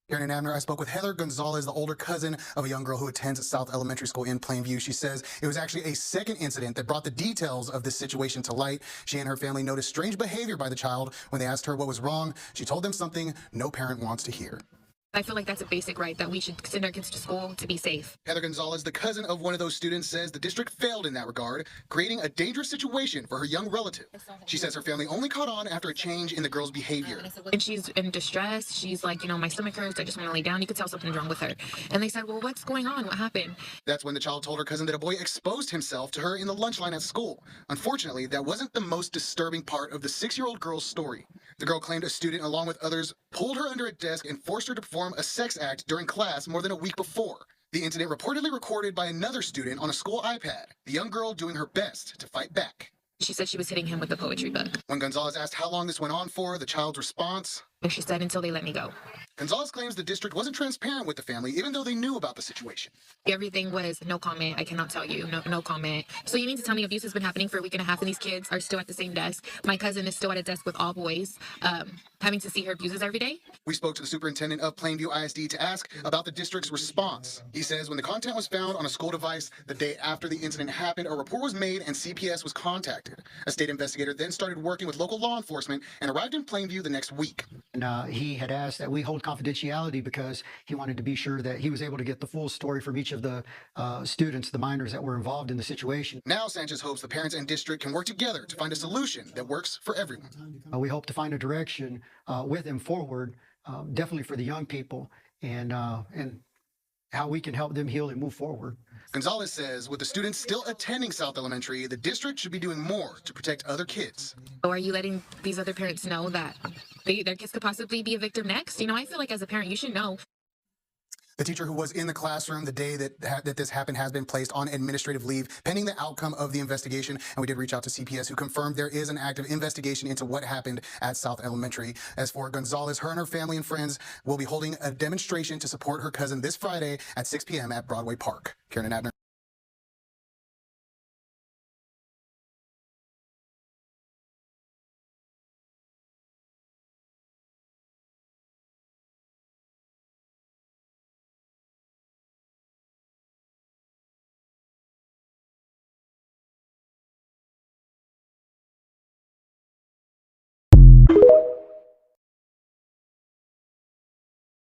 Karen and Abner, I spoke with Heather Gonzalez, the older cousin of a young girl who attends South Elementary School in Plainview. She says it was actually a second incident that brought the details of this situation to light. She and her family noticed strange behavior by the child. When they asked her what was wrong, she told them something no parent wants to hear. I feel like that's a basic right, that we should send our kids to school to be safe. Heather Gonzalez, the cousin of one of those students, says the district failed in that regard, creating a dangerous situation for her young relative. She says her family only caught on after a change in the girl's behavior. And she's in distress. She's like, my stomach hurts. I just want to lay down. You could tell something's wrong with her. And they said, well, what's going on? What happened? That's when the child told her cousin that a boy exposed himself to her in the lunch line at school. Unfortunately, that wasn't the most disturbing part of the 6-year-old girl's story. The girl claimed a student, along with others, pulled her under a desk and forced her to perform a sex act during class more than a week before. The incident reportedly recorded by another student on a school iPad, the young girl doing her best to fight back. She said she was hitting him with the poetry book. When Gonzalez asked how long this went on for, the child's response, And she said, until they let me go. Gonzalez claims the district wasn't transparent with the family, even though they knew about the situation. Everything was no comment. I cannot tell you. No comment. So you mean to tell me abuse has been happening for a week and a half and these kids are still at the same desk? My cousin is still at a desk with all boys, having to see her abuses every day? We spoke to the superintendent of Plainview ISD to ask about the district's response. He says when the content was found on a school device the day after the incident happened, a report was made and CPS was contacted. A state investigator then started working with local law enforcement and arrived in Plainview the next week. And he had asked that we hold confidentiality because he wanted to be sure that he was able to get the full story from each of the students, the minors that were involved in the situation. Now Sanchez hopes the parents and district can work together to find a solution that works for everyone. We hope to find a direction with him forward, definitely for the young people, and how we can help them heal and move forward. Gonzalez says with the students still attending South Elementary, the district should be doing more to protect other kids. Or are you letting these other parents know that their kids could possibly be a victim next? I feel like as a parent, you should know. The teacher who was in the classroom the day that this happened has been placed on administrative leave pending the outcome of the investigation. And we did reach out to CPS, who confirmed there is an active investigation into what happened at South Elementary. As for Gonzalez, her and her family and friends will be holding a demonstration to support her cousin this Friday at 6 p.m. at Broadway Park. Karen and Abner.